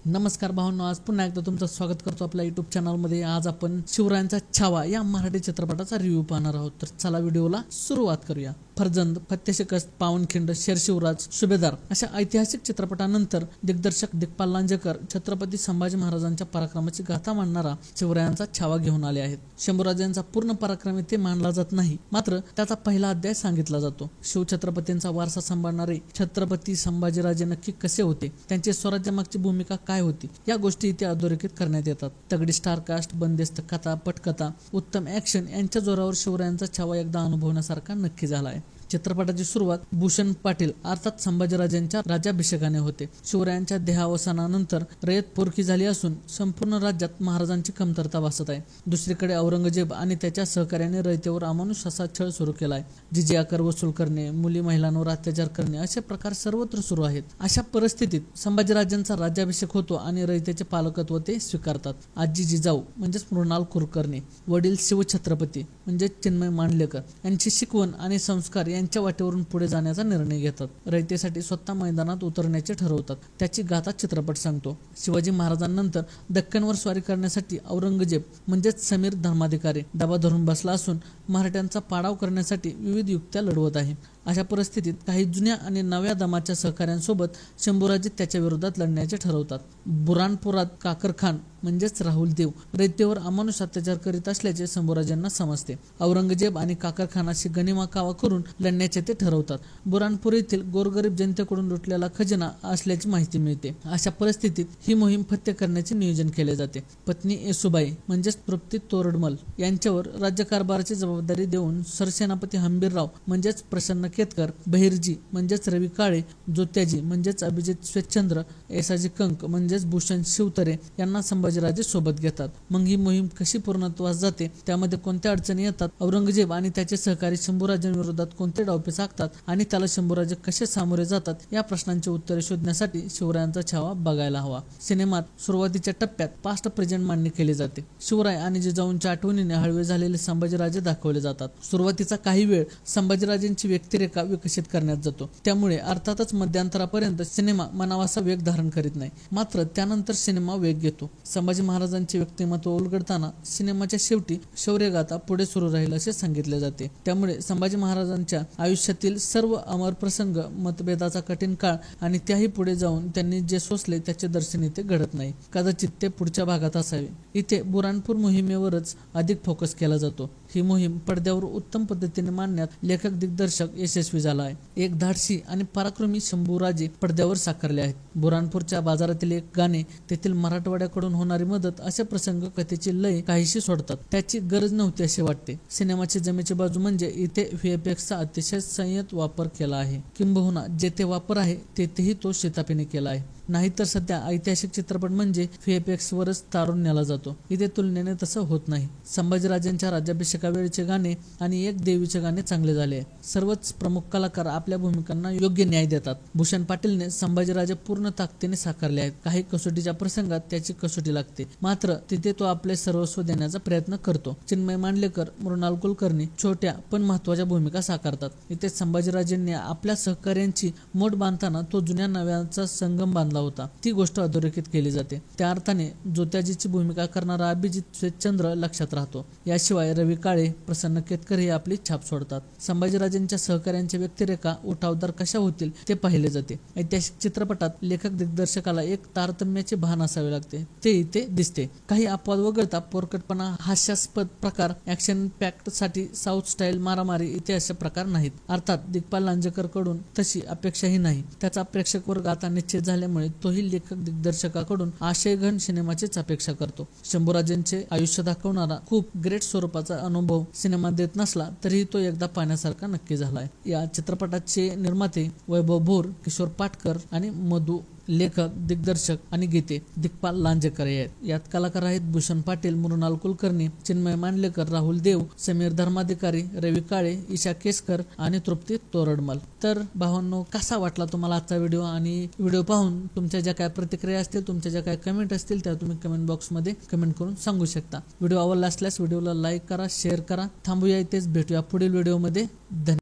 नमस्कार भावांनो, आज पुन्हा एकदा तुमचं स्वागत करतो आपल्या युट्यूब चॅनलमध्ये। आज आपण शिवरायांचा छावा या मराठी चित्रपटाचा रिव्ह्यू पाहणार आहोत। तर चला व्हिडिओला सुरुवात करूया। फर्जंद, फत्तेशिकस्त, पावनखिंड, शेरशिवराज, सुभेदार अशा ऐतिहासिक चित्रपटानंतर दिग्दर्शक दिग्पाल लांजेकर छत्रपती संभाजी महाराजांच्या पराक्रमाची गाथा मांडणारा शिवरायांचा छावा घेऊन आले आहेत। शंभूराजांचा पूर्ण पराक्रम ते मानला जात नाही, मात्र त्याचा पहिला अध्याय सांगितला जातो। शिवछत्रपतींचा वारसा सांभाळणारे छत्रपती संभाजीराजे नक्की कसे होते, त्यांची स्वराज्यामागची भूमिका काय होती, या गोष्टी इथे अधोरेखित करण्यात येतात। तगडी स्टार कास्ट, बंदिस्त कथा, पटकथा, उत्तम ऍक्शन यांच्या जोरावर शिवरायांचा छावा एकदा अनुभवण्यासारखा नक्की झाला आहे। चित्रपटाची सुरुवात भूषण पाटील अर्थात संभाजीराजांच्या राज्याभिषेकाने होते। शिवरायांच्या देहावसानानंतर रयत पोरकी झाली असून संपूर्ण राज्यात महाराजांची कमतरता भासत आहे। दुसरीकडे औरंगजेब आणि त्याच्या सहकार्याने रयतेवर अमानुष असा छळ सुरू केला आहे। जिजिया कर वसूल करणे, मुली महिलांवर अत्याचार करणे असे प्रकार सर्वत्र सुरू आहेत। अशा परिस्थितीत संभाजीराजांचा राज्याभिषेक होतो आणि रयतेचे पालकत्व ते स्वीकारतात। आजी जिजाऊ म्हणजेच मृणाल कुलकर्णी, वडील शिवछत्रपती म्हणजे चिन्मय मांडलेकर यांची शिकवण आणि संस्कार यांच्या वाटेवरून पुढे जाण्याचा निर्णय घेतात। रयतेसाठी स्वतः मैदानात उतरण्याचे ठरवतात। त्याची गाथा चित्रपट सांगतो। शिवाजी महाराजांनंतर दख्खनवर स्वारी करण्यासाठी औरंगजेब म्हणजेच समीर धर्माधिकारी दबा धरून बसला असून मराठ्यांचा पाडाव करण्यासाठी विविध युक्त्या लढवत आहे। अशा परिस्थितीत काही जुन्या आणि नव्या दमाच्या सहकाऱ्यांसोबत शंभूराजे त्याच्या विरोधात लढण्याचे ठरवतात। बुरानपुरात काकर खान म्हणजेच राहुल देव रयतेवर अमानुष अत्याचार करीत असल्याचे शंभूराजांना समजते। औरंगजेब आणि काकर खानाशी गनिमा कावा करून लढण्याचे ते ठरवतात। बुरानपूर येथील गोरगरीब जनतेकडून लुटलेला खजिना असल्याची माहिती मिळते। अशा परिस्थितीत ही मोहीम फत्ते करण्याचे नियोजन केले जाते। पत्नी येसुबाई म्हणजेच तृप्ती तोरडमल यांच्यावर राज्यकारभाराची जबाबदारी देऊन सरसेनापती हंबीरराव म्हणजेच प्रसन्न केतकर, बहिर्जी म्हणजेच रवी काळे, जोत्याजी म्हणजेच अभिजित स्वच्छंद्र, येसाजी कंक म्हणजेच भूषण शिवतरे यांना संभाजीराजे सोबत घेतात। मग ही मोहीम कशी पूर्णत्वास जाते, त्यामध्ये कोणत्या अडचणी येतात, औरंगजेब आणि त्याचे सहकारी शंभूराजांविरोधात कोणते डावपेच आखतात आणि त्याला शंभूराजे कसे सामोरे जातात, या प्रश्नांची उत्तरे शोधण्यासाठी शिवरायांचा छावा बघायला हवा। सिनेमात सुरुवातीच्या टप्प्यात पास्ट प्रेझेंट मांडणी केली जाते। शिवराय आणि जिजाऊंच्या आठवणीने हळवे झालेले संभाजीराजे दाखवले जातात। सुरुवातीचा काही वेळ संभाजीराजांची व्यक्तिरेखा विकसित करण्यात जातो, त्यामुळे अर्थातच मध्यंतरापर्यंत सिनेमा मनावासा वेग धारण करीत नाही, मात्र त्यानंतर सिनेमा वेग घेतो। संभाजी महाराजांचे व्यक्तिमत्व उलगडताना सिनेमाच्या शेवटी शौर्यगाथा पुढे सुरू राहील असे सांगितले जाते। त्यामुळे संभाजी महाराजांच्या आयुष्यातील सर्व अमर प्रसंग, मतभेदाचा कठीण काळ आणि त्याही पुढे जाऊन त्यांनी जे सोसले त्याचे दर्शन इथे घडत नाही। कदाचित ते पुढच्या भागात असावे। इथे बुरानपूर मोहिमेवरच अधिक फोकस केला जातो। ही मोहीम पडद्यावर उत्तम पद्धतीने मांडण्यात लेखक दिग्दर्शक यशस्वी झाला आहे। एक धाडसी आणि पराक्रमी शंभूराजे पडद्यावर साकारले आहेत। बुरानपूरच्या बाजारातील एक गाणे, तेथील मराठवाड्याकडून होणारी मदत असे प्रसंग कथेची लय काहीशी सोडतात। त्याची गरज नव्हती असे वाटते। सिनेमाची जमेची बाजू म्हणजे इथे व्हीएफएक्सचा अतिशय संयत वापर केला आहे, किंबहुना जेथे वापर आहे तेथेही तो शिताफीने केला आहे। नाहीतर सध्या ऐतिहासिक चित्रपट म्हणजे व्हीएफएक्स वरच तारून नेला जातो। इथे तुलनेने तसं होत नाही। संभाजीराजांच्या राज्याभिषेकावेळीचे गाणे आणि एक देवीचे गाणे चांगले झाले। सर्वच प्रमुख कलाकार आपल्या भूमिकांना योग्य न्याय देतात। भूषण पाटीलने संभाजीराजे पूर्ण ताकदीने साकारले आहेत। काही कसोटीच्या प्रसंगात त्याची कसोटी लागते, मात्र तिथे तो आपले सर्वस्व देण्याचा प्रयत्न करतो। चिन्मय मांडलेकर, मृणाल कुलकर्णी छोट्या पण महत्वाच्या भूमिका साकारतात। इथे संभाजीराजेंनी आपल्या सहकार्यांची मोड बांधताना तो जुन्या नव्याचा संगम बांधला होता, ती गोष्ट अधोरेखित केली जाते। त्या अर्थाने जोत्याजीची भूमिका करणारा अभिजित स्वच्छंद्र लक्षात राहतो। याशिवाय रवी काळे, प्रसन्न केतकर हे आपली छाप सोडतात। संभाजीराजांच्या सहकार्यांच्या व्यक्तिरेखा उठावदार कशा होतील ते पाहिले जाते। ऐतिहासिक चित्रपटात लेखक दिग्दर्शकाला एक तारतम्याचे भान असावे लागते, ते इथे दिसते। काही अपवाद वगळता पोरकटपणा, हास्यास्पद प्रकार, ऍक्शन पॅक्ट साठी साऊथ स्टाईल मारामारी इथे असे प्रकार नाहीत। अर्थात दिग्पाल लांजेकर कडून तशी अपेक्षाही नाही। त्याचा प्रेक्षक वर्ग आता निश्चित झाल्यामुळे तोही लेखक दिग्दर्शकाकडून आशयघन सिनेमाचीच अपेक्षा करतो। शंभूराजांचे आयुष्य दाखवणारा खूप ग्रेट स्वरूपाचा अनुभव सिनेमा देत नसला तरीही तो एकदा पाहण्यासारखा नक्की झालाय। या चित्रपटाचे निर्माते वैभव भोर, किशोर पाटकर आणि मधु, लेखक, दिग्दर्शक आणि गीते दिग्पाल लांजेकर आहेत। यात कलाकार आहेत भूषण पाटील, मृणाल कुलकर्णी, चिन्मय मांडलेकर, राहुल देव, समीर धर्माधिकारी, रवी काळे, ईशा केसकर आणि तृप्ती तोरडमल। तर भावांनो, कसा वाटला तुम्हाला आजचा व्हिडिओ? आणि व्हिडिओ पाहून तुमच्या ज्या काय प्रतिक्रिया असतील, तुमच्या ज्या काय कमेंट असतील त्या तुम्ही कमेंट बॉक्स मध्ये कमेंट करून सांगू शकता। व्हिडिओ आवडला असल्यास व्हिडिओला लाईक करा, शेअर करा। थांबूया इथेच, भेटूया पुढील व्हिडिओ मध्ये। धन्यवाद।